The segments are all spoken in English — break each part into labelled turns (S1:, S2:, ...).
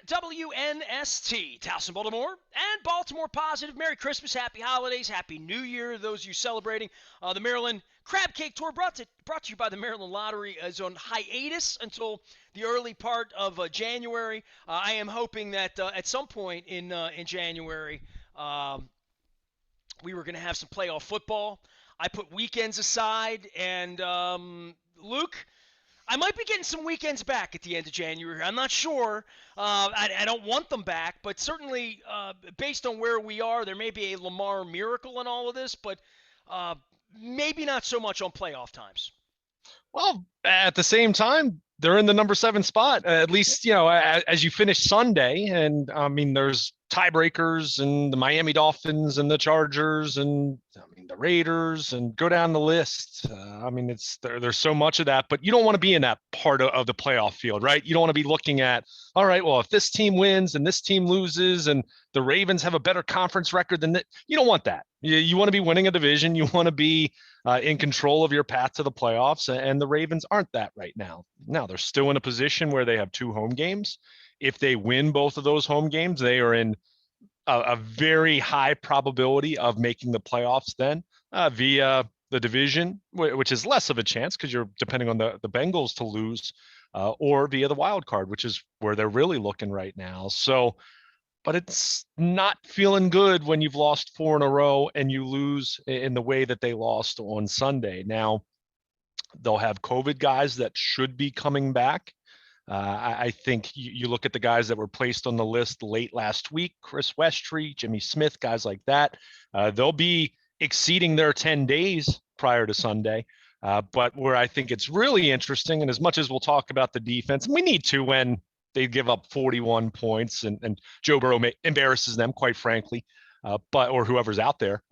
S1: WNST, Towson, Baltimore, and Baltimore Positive. Merry Christmas, Happy Holidays, Happy New Year, those of you celebrating. The Maryland Crab Cake Tour, brought to you by the Maryland Lottery, is on hiatus until the early part of January. I am hoping that at some point in January, we were going to have some playoff football. I put weekends aside, and Luke, I might be getting some weekends back at the end of January. I'm not sure. I don't want them back, but certainly based on where we are, there may be a Lamar miracle in all of this, but maybe not so much on playoff times.
S2: Well, at the same time, they're in the number 7 spot, at least, as you finish Sunday. And I mean, there's tiebreakers and the Miami Dolphins and the Chargers and the Raiders, and go down the list. There's so much of that, but you don't want to be in that part of the playoff field, right? You don't want to be looking at, all right, well, if this team wins and this team loses and the Ravens have a better conference record than that, you don't want that. You want to be winning a division. You want to be in control of your path to the playoffs, and the Ravens aren't that right now. Now, they're still in a position where they have 2 home games. If they win both of those home games, they are in a very high probability of making the playoffs then via the division, which is less of a chance because you're depending on the Bengals to lose, or via the wild card, which is where they're really looking right now. So, but it's not feeling good when you've lost 4 in a row and you lose in the way that they lost on Sunday. Now, they'll have COVID guys that should be coming back. I think you look at the guys that were placed on the list late last week, Chris Westry, Jimmy Smith, guys like that. They'll be exceeding their 10 days prior to Sunday. But where I think it's really interesting, and as much as we'll talk about the defense, and we need to when they give up 41 points and Joe Burrow embarrasses them, quite frankly, or whoever's out there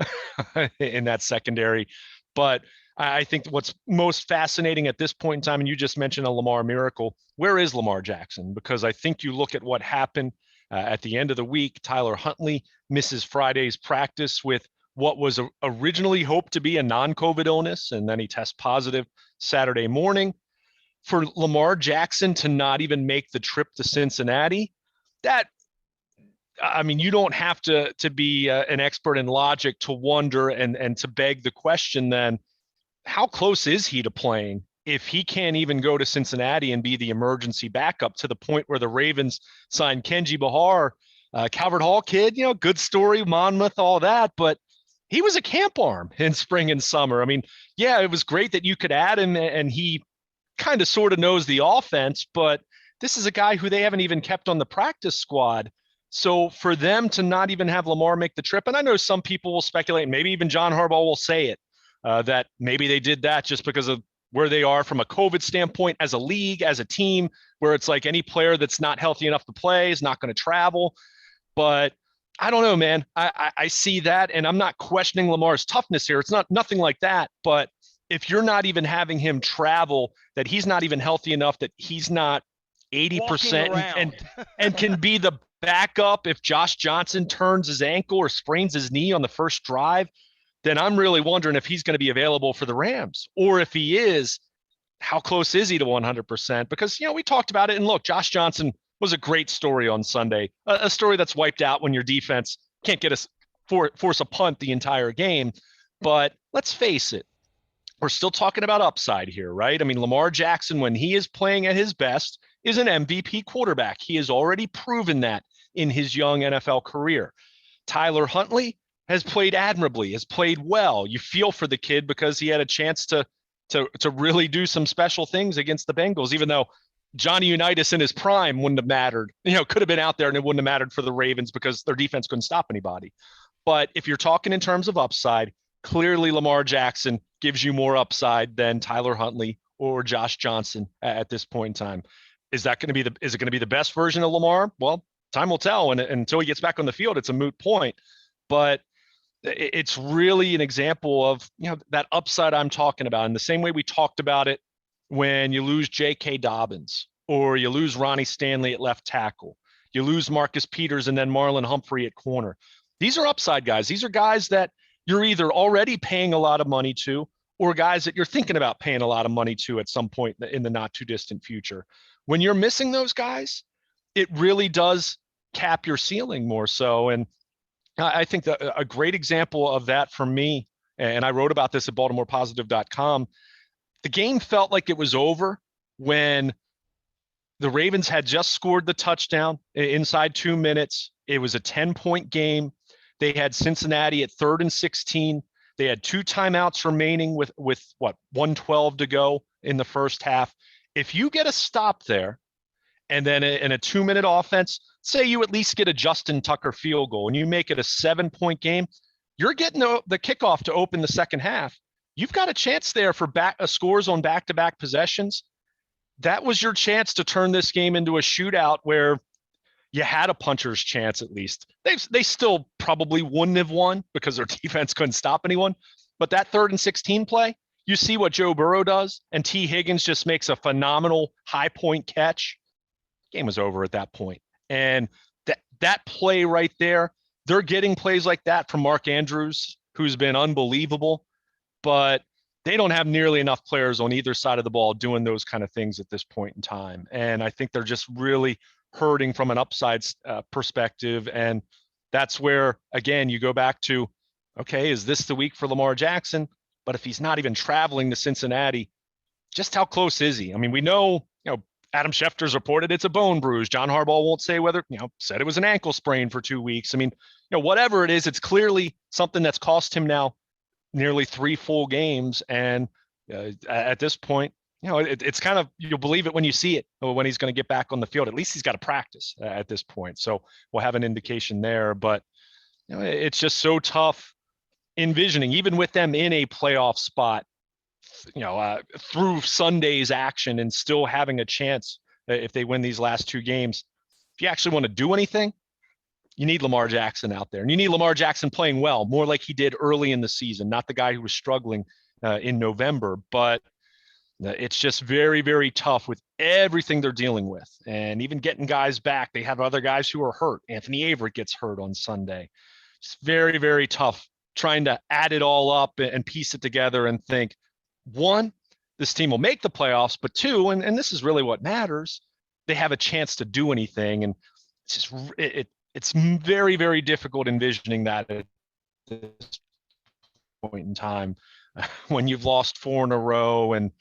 S2: in that secondary. But I think what's most fascinating at this point in time, and you just mentioned a Lamar miracle, where is Lamar Jackson? Because I think you look at what happened at the end of the week. Tyler Huntley misses Friday's practice with what was originally hoped to be a non-COVID illness, and then he tests positive Saturday morning. For Lamar Jackson to not even make the trip to Cincinnati, you don't have to be an expert in logic to wonder and to beg the question then, how close is he to playing if he can't even go to Cincinnati and be the emergency backup, to the point where the Ravens signed Kenji Bahar, Calvert Hall kid, good story, Monmouth, all that, but he was a camp arm in spring and summer. I mean, yeah, it was great that you could add him and he kind of sort of knows the offense, but this is a guy who they haven't even kept on the practice squad. So for them to not even have Lamar make the trip, and I know some people will speculate, maybe even John Harbaugh will say it, that maybe they did that just because of where they are from a COVID standpoint as a league, as a team, where it's like any player that's not healthy enough to play is not going to travel. But I don't know, man. I see that, and I'm not questioning Lamar's toughness here. It's nothing like that. But if you're not even having him travel, that he's not even healthy enough, that he's not 80% and can be the backup if Josh Johnson turns his ankle or sprains his knee on the first drive, then I'm really wondering if he's going to be available for the Rams. Or if he is, how close is he to 100%? Because, we talked about it, and look, Josh Johnson was a great story on Sunday, a story that's wiped out when your defense can't get force a punt the entire game. But let's face it, we're still talking about upside here, right? I mean, Lamar Jackson, when he is playing at his best, is an MVP quarterback. He has already proven that in his young NFL career. Tyler Huntley has played admirably, has played well. You feel for the kid because he had a chance to really do some special things against the Bengals, even though Johnny Unitas in his prime wouldn't have mattered. Could have been out there and it wouldn't have mattered for the Ravens because their defense couldn't stop anybody. But if you're talking in terms of upside, clearly Lamar Jackson gives you more upside than Tyler Huntley or Josh Johnson at this point in time. Is it going to be the best version of Lamar? Well, time will tell. And until he gets back on the field, it's a moot point. But it's really an example of, that upside I'm talking about. In the same way we talked about it when you lose J.K. Dobbins, or you lose Ronnie Stanley at left tackle, you lose Marcus Peters and then Marlon Humphrey at corner. These are upside guys. These are guys that you're either already paying a lot of money to, or guys that you're thinking about paying a lot of money to at some point in the not too distant future. When you're missing those guys, it really does cap your ceiling more so. And I think that a great example of that for me, and I wrote about this at BaltimorePositive.com, the game felt like it was over when the Ravens had just scored the touchdown inside 2 minutes. It was a 10-point game. They had Cincinnati at 3rd and 16. They had 2 timeouts remaining with what, 112 to go in the first half. If you get a stop there, and then in a 2-minute offense, say you at least get a Justin Tucker field goal and you make it a 7-point game, you're getting the kickoff to open the second half. You've got a chance there for scores on back-to-back possessions. That was your chance to turn this game into a shootout where you had a puncher's chance at least. They still probably wouldn't have won because their defense couldn't stop anyone. But that 3rd and 16 play, you see what Joe Burrow does, and T. Higgins just makes a phenomenal high point catch. Game was over at that point. And that play right there, they're getting plays like that from Mark Andrews, who's been unbelievable, but they don't have nearly enough players on either side of the ball doing those kind of things at this point in time. And I think they're just really hurting from an upside perspective. And that's where, again, you go back to, okay, is this the week for Lamar Jackson? But if he's not even traveling to Cincinnati, just how close is he? I mean, we know, Adam Schefter's reported it's a bone bruise. John Harbaugh won't say whether, said it was an ankle sprain for 2 weeks. I mean, whatever it is, it's clearly something that's cost him now nearly 3 full games. And at this point, it's kind of, you'll believe it when you see it, when he's going to get back on the field. At least he's got to practice at this point. So we'll have an indication there. But it's just so tough envisioning, even with them in a playoff spot, through Sunday's action and still having a chance if they win these last 2 games. If you actually want to do anything, you need Lamar Jackson out there. And you need Lamar Jackson playing well, more like he did early in the season, not the guy who was struggling in November. But it's just very, very tough with everything they're dealing with. And even getting guys back, they have other guys who are hurt. Anthony Averett gets hurt on Sunday. It's very, very tough trying to add it all up and piece it together and think, 1, this team will make the playoffs, but 2, and this is really what matters, they have a chance to do anything. And it's just, it's very, very difficult envisioning that at this point in time when you've lost 4 in a row. And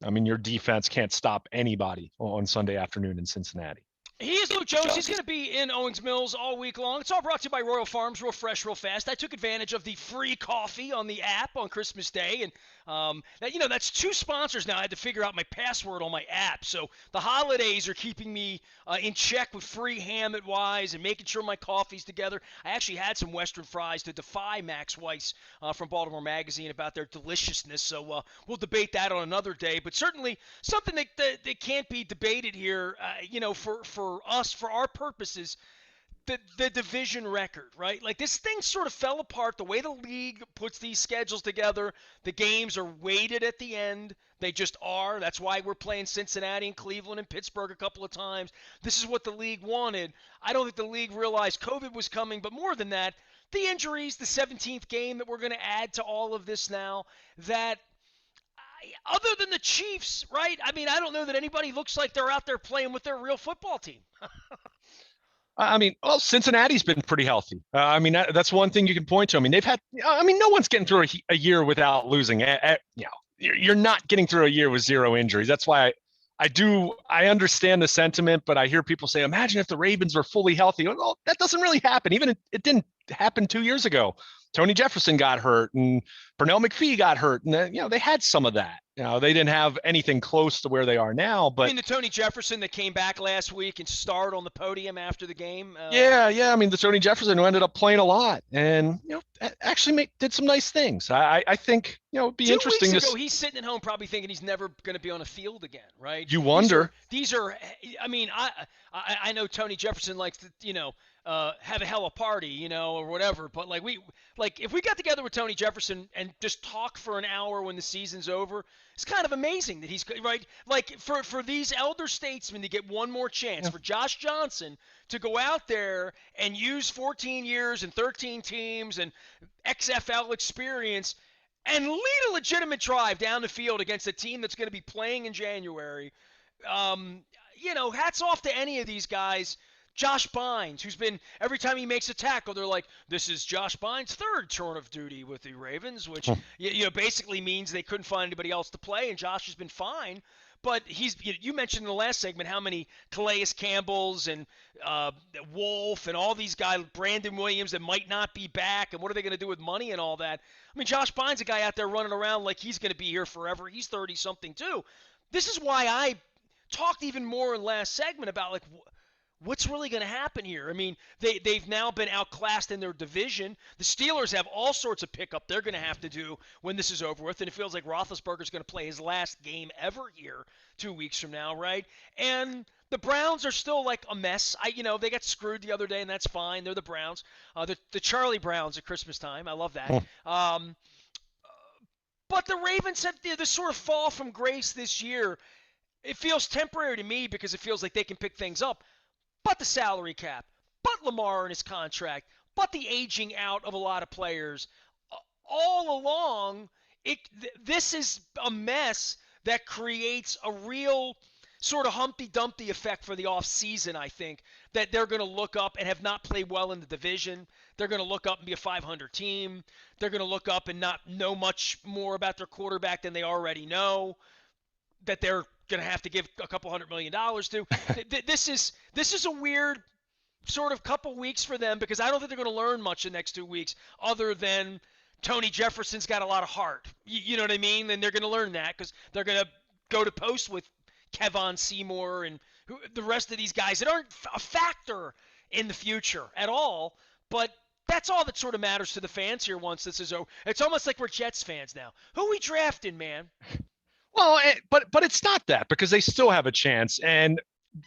S2: I mean, your defense can't stop anybody on Sunday afternoon in Cincinnati.
S1: He is Luke Jones. He's going to be in Owings Mills all week long. It's all brought to you by Royal Farms, real fresh, real fast. I took advantage of the free coffee on the app on Christmas Day, and that's 2 sponsors now. I had to figure out my password on my app. So the holidays are keeping me in check with free ham at Wise and making sure my coffee's together. I actually had some Western fries to defy Max Weiss from Baltimore Magazine about their deliciousness. So we'll debate that on another day. But certainly something that can't be debated here, for us, for our purposes, the division record, right? Like, this thing sort of fell apart. The way the league puts these schedules together, the games are weighted at the end. They just are. That's why we're playing Cincinnati and Cleveland and Pittsburgh a couple of times. This is what the league wanted. I don't think the league realized COVID was coming, but more than that, the injuries, the 17th game that we're going to add to all of this now, that other than the Chiefs, right? I mean, I don't know that anybody looks like they're out there playing with their real football team.
S2: I mean, well, Cincinnati's been pretty healthy. I mean, that's one thing you can point to. I mean, no one's getting through a year without losing. You're not getting through a year with 0 injuries. That's why I understand the sentiment, but I hear people say, imagine if the Ravens were fully healthy. Well, that doesn't really happen. Even it didn't happen 2 years ago. Tony Jefferson got hurt and Pernell McPhee got hurt. And, they had some of that. They didn't have anything close to where they are now. But
S1: I mean, the Tony Jefferson that came back last week and starred on the podium after the game.
S2: Yeah. I mean, the Tony Jefferson who ended up playing a lot and, actually did some nice things. I think, it'd be interesting.
S1: 2 weeks ago, he's sitting at home probably thinking he's never going to be on a field again, right?
S2: You wonder.
S1: These are I mean, I know Tony Jefferson likes to, have a hella party, or whatever. But if we got together with Tony Jefferson and just talk for an hour when the season's over, it's kind of amazing that he's right. Like for these elder statesmen to get one more chance, for Josh Johnson to go out there and use 14 years and 13 teams and XFL experience and lead a legitimate drive down the field against a team that's going to be playing in January. hats off to any of these guys. Josh Bynes, who's been, every time he makes a tackle, they're like, this is Josh Bynes' third turn of duty with the Ravens, which basically means they couldn't find anybody else to play, and Josh has been fine. But you mentioned in the last segment how many Calais Campbells and Wolf and all these guys, Brandon Williams, that might not be back, and what are they going to do with money and all that? I mean, Josh Bynes, a guy out there running around like he's going to be here forever. He's 30-something too. This is why I talked even more in last segment about like what's really going to happen here. I mean, they've now been outclassed in their division. The Steelers have all sorts of pickup they're going to have to do when this is over with, and it feels like Roethlisberger's going to play his last game ever here 2 weeks from now, right? And the Browns are still like a mess. They got screwed the other day, and that's fine. They're the Browns, the Charlie Browns at Christmas time. I love that. But the Ravens have this sort of fall from grace this year. It feels temporary to me because it feels like they can pick things up. But the salary cap, but Lamar and his contract, but the aging out of a lot of players. All along, this is a mess that creates a real sort of Humpty Dumpty effect for the offseason, I think, that they're going to look up and have not played well in the division. They're going to look up and be a 500 team. They're going to look up and not know much more about their quarterback than they already know, that they're going to have to give a couple $100 million to. This is a weird sort of couple weeks for them because I don't think they're going to learn much in the next 2 weeks other than Tony Jefferson's got a lot of heart. You know what I mean? And they're going to learn that because they're going to go to post with Kevon Seymour and the rest of these guys that aren't a factor in the future at all. But that's all that sort of matters to the fans here once this is over. It's almost like we're Jets fans now. Who we drafting, man?
S2: Well, but it's not that because they still have a chance. And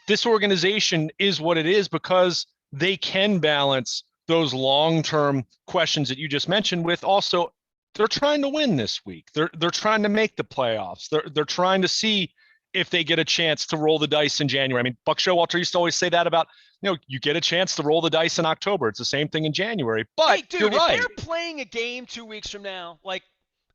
S2: this organization is what it is because they can balance those long-term questions that you just mentioned with also they're trying to win this week. They're trying to make the playoffs. They're trying to see if they get a chance to roll the dice in January. I mean, Buck Showalter used to always say that about, you get a chance to roll the dice in October. It's the same thing in January. But
S1: hey, dude,
S2: you're right.
S1: If they're playing a game 2 weeks from now, like,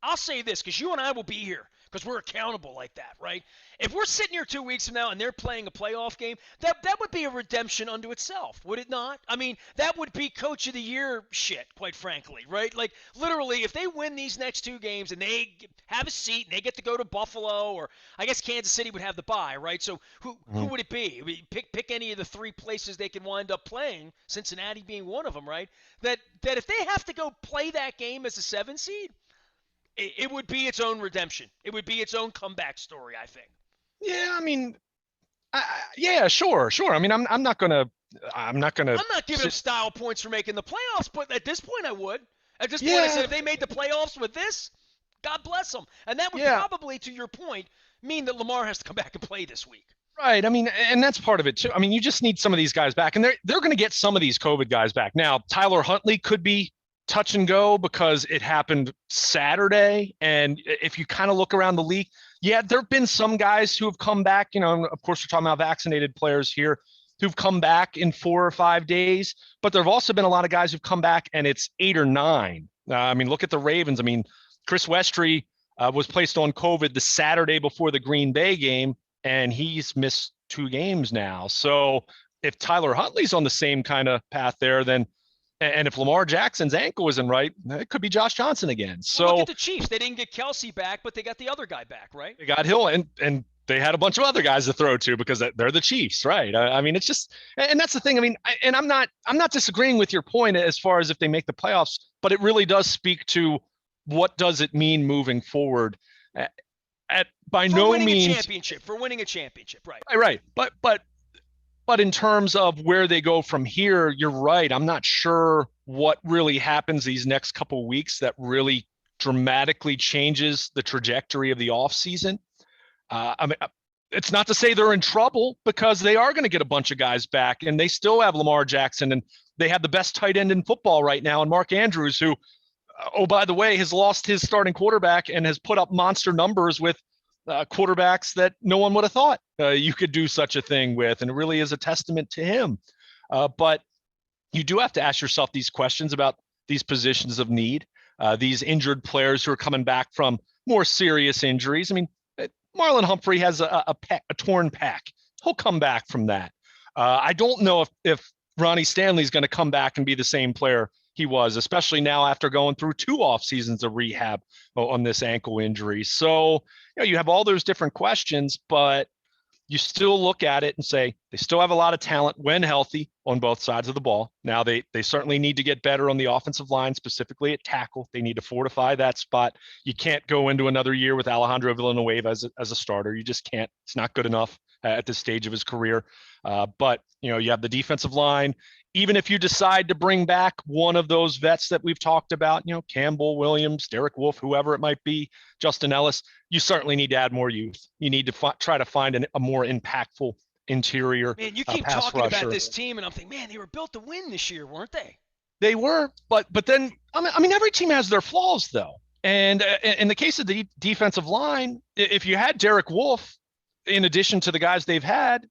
S1: I'll say this because you and I will be here because we're accountable like that, right? If we're sitting here 2 weeks from now and they're playing a playoff game, that would be a redemption unto itself, would it not? I mean, that would be Coach of the Year shit, quite frankly, right? Like, literally, if they win these next 2 games and they have a seat and they get to go to Buffalo, or I guess Kansas City would have the bye, right? So who would it be? I mean, pick any of the 3 places they can wind up playing, Cincinnati being one of them, right? That if they have to go play that game as a 7 seed, it would be its own redemption. It would be its own comeback story, I think.
S2: Yeah, I mean, yeah, sure. I mean, I'm not gonna. I'm not giving
S1: them style points for making the playoffs, but at this point, I would. At this point, I said if they made the playoffs with this, God bless them. And that would probably, to your point, mean that Lamar has to come back and play this week.
S2: Right. I mean, and that's part of it too. I mean, you just need some of these guys back, and they're going to get some of these COVID guys back. Now, Tyler Huntley could be touch and go because it happened Saturday. And if you kind of look around the league, yeah, there have been some guys who have come back, of course, we're talking about vaccinated players here who've come back in 4 or 5 days, but there've also been a lot of guys who've come back and it's 8 or 9. I mean, look at the Ravens. I mean, Chris Westry was placed on COVID the Saturday before the Green Bay game, and he's missed 2 games now. So if Tyler Huntley's on the same kind of path there, then and if Lamar Jackson's ankle isn't right, it could be Josh Johnson again. So
S1: look at the Chiefs. They didn't get Kelsey back, but they got the other guy back, right?
S2: They got Hill, and they had a bunch of other guys to throw to because they're the Chiefs, right? I mean, it's just, and that's the thing. I mean, and I'm not disagreeing with your point as far as if they make the playoffs, but it really does speak to what does it mean moving forward. By no means
S1: for winning a championship, right?
S2: Right. But in terms of where they go from here, you're right. I'm not sure what really happens these next couple of weeks that really dramatically changes the trajectory of the offseason. I mean, it's not to say they're in trouble because they are going to get a bunch of guys back and they still have Lamar Jackson and they have the best tight end in football right now and Mark Andrews, who, oh, by the way, has lost his starting quarterback and has put up monster numbers with quarterbacks that no one would have thought you could do such a thing with. And it really is a testament to him. But you do have to ask yourself these questions about these positions of need, these injured players who are coming back from more serious injuries. I mean, Marlon Humphrey has a torn pec. he'll come back from that. I don't know if Ronnie Stanley's going to come back and be the same player he was, especially now after going through 2 off seasons of rehab on this ankle injury. So, you have all those different questions, but you still look at it and say they still have a lot of talent when healthy on both sides of the ball. Now they certainly need to get better on the offensive line, specifically at tackle. They need to fortify that spot. You can't go into another year with Alejandro Villanueva as a starter. You just can't. It's not good enough at this stage of his career. But you have the defensive line. Even if you decide to bring back one of those vets that we've talked about, Campbell, Williams, Derek Wolfe, whoever it might be, Justin Ellis, you certainly need to add more youth. You need to try to find a more impactful interior
S1: Man, you keep
S2: pass
S1: talking
S2: rusher.
S1: about this team, and I'm thinking, man, they were built to win this year, weren't they?
S2: They were, but then I mean, every team has their flaws though. And in the case of the defensive line, if you had Derek Wolfe, in addition to the guys they've had,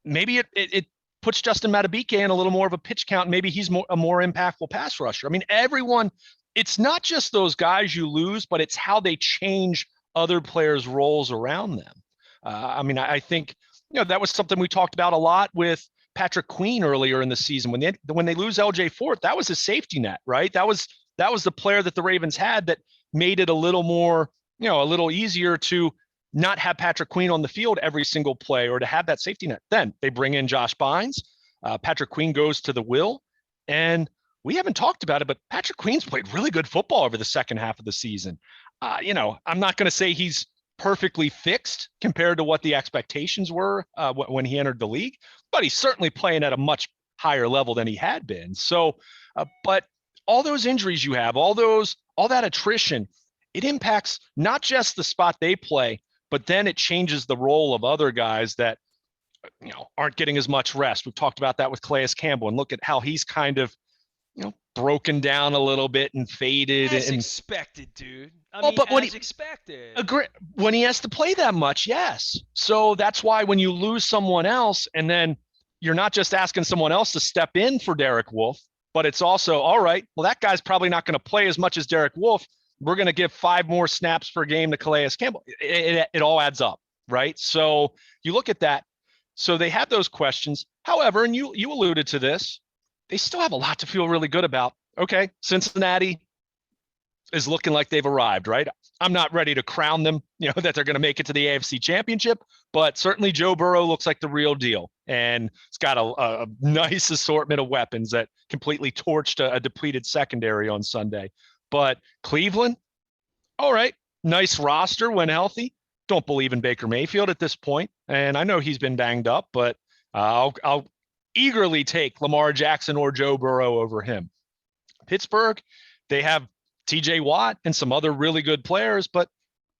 S2: maybe it puts Justin Matabike in a little more of a pitch count. Maybe he's a more impactful pass rusher. I mean, everyone, it's not just those guys you lose, but it's how they change other players' roles around them. I mean, I think, that was something we talked about a lot with Patrick Queen earlier in the season. When they lose LJ Fort, that was his safety net, right? That was the player that the Ravens had that made it a little more, a little easier to not have Patrick Queen on the field every single play or to have that safety net. Then they bring in Josh Bynes. Patrick Queen goes to the Will. And we haven't talked about it, but Patrick Queen's played really good football over the second half of the season. I'm not going to say he's perfectly fixed compared to what the expectations were when he entered the league, but he's certainly playing at a much higher level than he had been. So, but all those injuries you have, all that attrition, it impacts not just the spot they play, but then it changes the role of other guys that, aren't getting as much rest. We've talked about that with Calais Campbell, and look at how he's kind of, broken down a little bit and faded.
S1: As
S2: and
S1: expected, dude. I mean,
S2: but
S1: as expected.
S2: When he has to play that much, yes. So that's why when you lose someone else, and then you're not just asking someone else to step in for Derek Wolfe, but it's also, all right, well, that guy's probably not going to play as much as Derek Wolfe. We're going to give 5 more snaps per game to Calais Campbell. It all adds up, right? So you look at that. So they have those questions. However, and you alluded to this, they still have a lot to feel really good about. Okay, Cincinnati is looking like they've arrived, right? I'm not ready to crown them, that they're going to make it to the AFC Championship, but certainly Joe Burrow looks like the real deal. And it's got a nice assortment of weapons that completely torched a depleted secondary on Sunday. But Cleveland, all right, nice roster when healthy. Don't believe in Baker Mayfield at this point, and I know he's been banged up, but I'll eagerly take Lamar Jackson or Joe Burrow over him. Pittsburgh, they have TJ Watt and some other really good players, but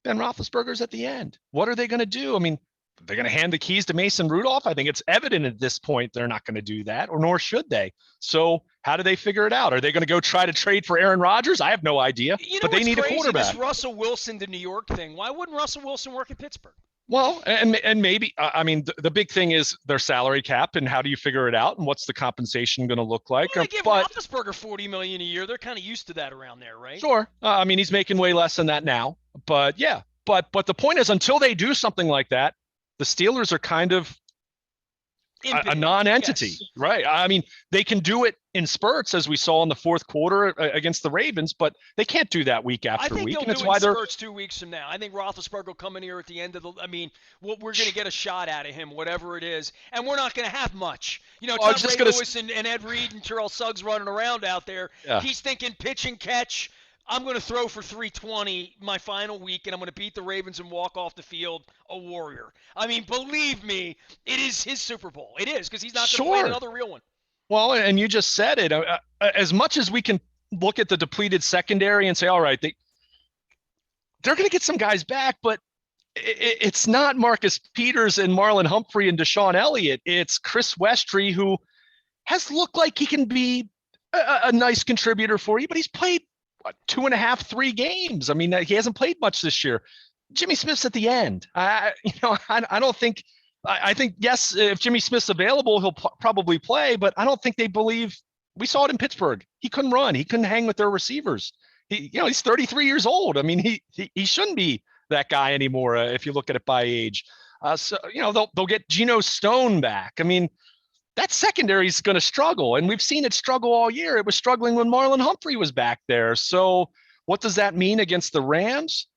S2: Ben Roethlisberger's at the end. What are they going to do? I mean, they're going to hand the keys to Mason Rudolph. I think it's evident at this point they're not going to do that, or nor should they. So how do they figure it out? Are they going to go try to trade for Aaron Rodgers? I have no idea, but they need a quarterback.
S1: This Russell Wilson to New York thing. Why wouldn't Russell Wilson work in Pittsburgh?
S2: Well, and maybe, I mean, the big thing is their salary cap and how do you figure it out and what's the compensation going to look like?
S1: Well, they give Roethlisberger $40 million a year. They're kind of used to that around there, right?
S2: Sure. I mean, he's making way less than that now, but yeah. But the point is, until they do something like that, the Steelers are kind of a non-entity, yes. Right? I mean, they can do it in spurts, as we saw in the fourth quarter against the Ravens, but they can't do that week after week.
S1: I think they'll do it in spurts 2 weeks from now. I think Roethlisberger will come in here at the end of the. I mean, we're going to get a shot out of him, whatever it is, and we're not going to have much. Tom Lewis and Ed Reed and Terrell Suggs running around out there. Yeah. He's thinking pitch and catch. I'm going to throw for 320 my final week, and I'm going to beat the Ravens and walk off the field a warrior. I mean, believe me, it is his Super Bowl. It is, because he's not going to play another real one.
S2: Well, and you just said it. As much as we can look at the depleted secondary and say, all right, they're going to get some guys back, but it's not Marcus Peters and Marlon Humphrey and Deshaun Elliott. It's Chris Westry, who has looked like he can be a nice contributor for you, but he's played 2.5, 3 games. I mean, he hasn't played much this year. Jimmy Smith's at the end. I don't think. I think, yes, if Jimmy Smith's available, he'll probably play, but I don't think they believe. We saw it in Pittsburgh. He couldn't run. He couldn't hang with their receivers. He's 33 years old. I mean, he shouldn't be that guy anymore if you look at it by age. So they'll get Geno Stone back. I mean, that secondary is going to struggle, and we've seen it struggle all year. It was struggling when Marlon Humphrey was back there. So what does that mean against the Rams?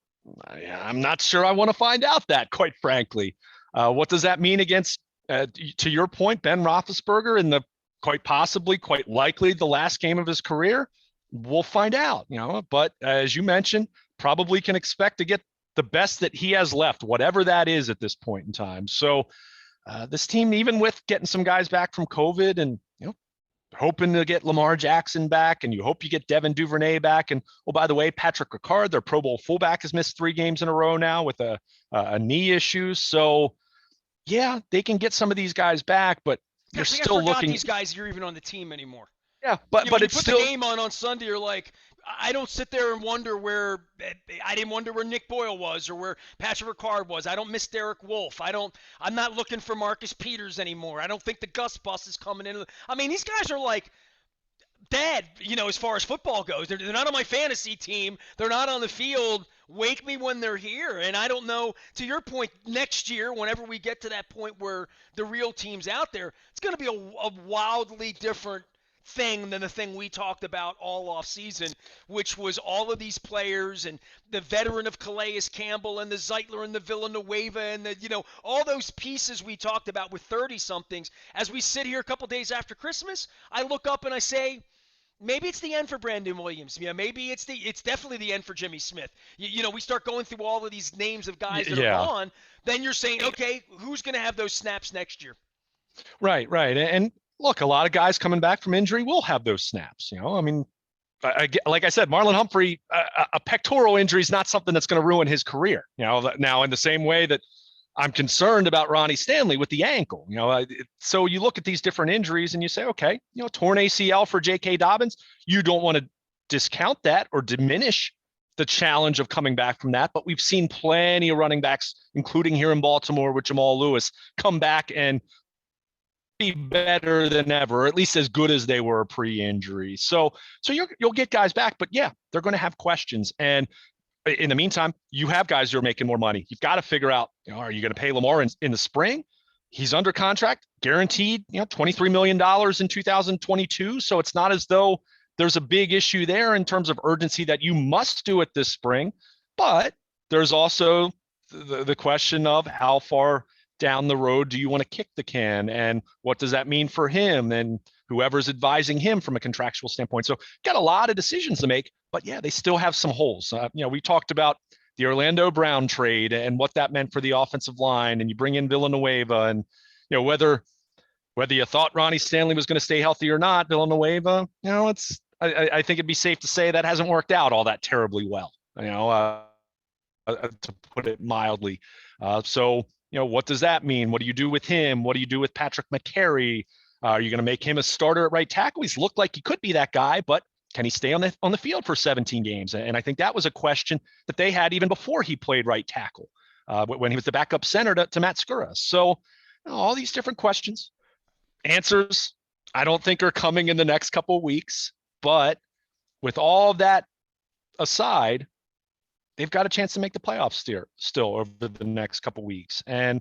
S2: I'm not sure I want to find out that, quite frankly. What does that mean against, to your point, Ben Roethlisberger in the quite possibly, quite likely the last game of his career? We'll find out, but as you mentioned, probably can expect to get the best that he has left, whatever that is at this point in time. So this team, even with getting some guys back from COVID and, hoping to get Lamar Jackson back, and you hope you get Devin Duvernay back. And, oh, by the way, Patrick Ricard, their Pro Bowl fullback, has missed 3 games in a row now with a knee issue. So, yeah, they can get some of these guys back, but you're still looking.
S1: These guys are even on the team anymore.
S2: Yeah, but it's still.
S1: The game on Sunday, you're like, I don't sit there and wonder I didn't wonder where Nick Boyle was or where Patrick Ricard was. I don't miss Derek Wolfe. I'm not looking for Marcus Peters anymore. I don't think the Gus bus is coming in. I mean, these guys are like dead, as far as football goes. They're not on my fantasy team. They're not on the field. Wake me when they're here. And I don't know, to your point, next year, whenever we get to that point where the real team's out there, it's going to be a wildly different thing than the thing we talked about all off season, which was all of these players and the veteran of Calais Campbell and the Zeitler and the Villanueva and the all those pieces we talked about with 30 somethings. As we sit here a couple days after Christmas, I look up and I say, maybe it's the end for Brandon Williams. Maybe it's definitely the end for Jimmy Smith. We start going through all of these names of guys that are gone. Then you're saying, okay, who's going to have those snaps next year?
S2: Right. And look, a lot of guys coming back from injury will have those snaps. I mean, like I said, Marlon Humphrey, a pectoral injury is not something that's going to ruin his career. Now in the same way that I'm concerned about Ronnie Stanley with the ankle. So you look at these different injuries and you say, okay, torn ACL for J.K. Dobbins. You don't want to discount that or diminish the challenge of coming back from that. But we've seen plenty of running backs, including here in Baltimore with Jamal Lewis, come back and be better than ever, or at least as good as they were pre-injury. So you'll get guys back, but yeah, they're going to have questions. And in the meantime, you have guys who are making more money. You've got to figure out, are you going to pay Lamar in the spring? He's under contract, guaranteed, $23 million in 2022. So it's not as though there's a big issue there in terms of urgency that you must do it this spring. But there's also the question of how far down the road do you want to kick the can, and what does that mean for him and whoever's advising him from a contractual standpoint? So got a lot of decisions to make, but yeah, they still have some holes. We talked about the Orlando Brown trade and what that meant for the offensive line, and you bring in Villanueva, and whether you thought Ronnie Stanley was going to stay healthy or not, Villanueva, I think it'd be safe to say that hasn't worked out all that terribly well, to put it mildly. So what does that mean? What do you do with him? What do you do with Patrick McCary? Are you going to make him a starter at right tackle? He's looked like he could be that guy, but can he stay on the field for 17 games? And I think that was a question that they had even before he played right tackle, when he was the backup center to Matt Skura. So all these different questions, answers, I don't think are coming in the next couple of weeks. But with all of that aside, they've got a chance to make the playoffs still over the next couple of weeks. And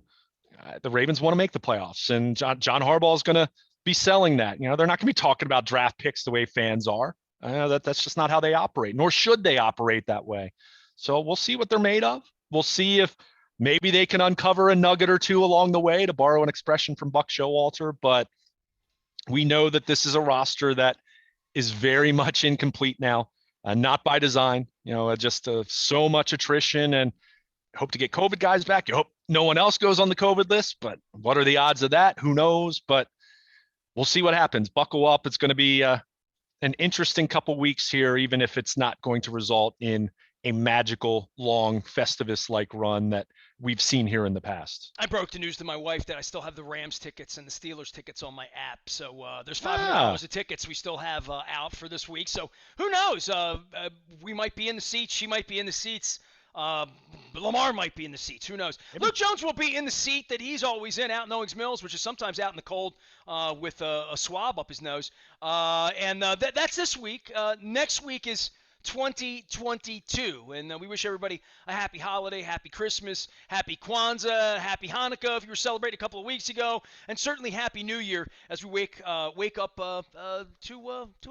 S2: the Ravens want to make the playoffs. And John Harbaugh is going to be selling that. They're not going to be talking about draft picks the way fans are. That's just not how they operate, nor should they operate that way. So we'll see what they're made of. We'll see if maybe they can uncover a nugget or two along the way, to borrow an expression from Buck Showalter. But we know that this is a roster that is very much incomplete now. Not by design, just so much attrition, and hope to get COVID guys back. You hope no one else goes on the COVID list, but what are the odds of that? Who knows? But we'll see what happens. Buckle up. It's going to be an interesting couple weeks here, even if it's not going to result in a magical, long, Festivus-like run that we've seen here in the past.
S1: I broke the news to my wife that I still have the Rams tickets and the Steelers tickets on my app. So there's $500 of tickets we still have out for this week. So who knows? We might be in the seats. She might be in the seats. Lamar might be in the seats. Who knows? Maybe. Luke Jones will be in the seat that he's always in out in Owings Mills, which is sometimes out in the cold with a swab up his nose. And that's this week. Next week is 2022. And we wish everybody a happy holiday, happy Christmas, happy Kwanzaa, happy Hanukkah if you were celebrating a couple of weeks ago, and certainly happy New Year as we wake up to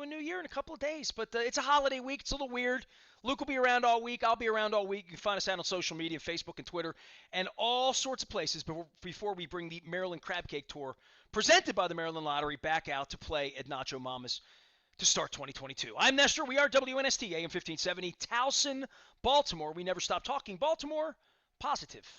S1: a new year in a couple of days. But it's a holiday week. It's a little weird. Luke will be around all week. I'll be around all week. You can find us out on social media, Facebook and Twitter, and all sorts of places before we bring the Maryland Crab Cake Tour, presented by the Maryland Lottery, back out to play at Nacho Mama's to start 2022. I'm Nestor. We are WNST AM 1570, Towson, Baltimore. We never stop talking Baltimore positive.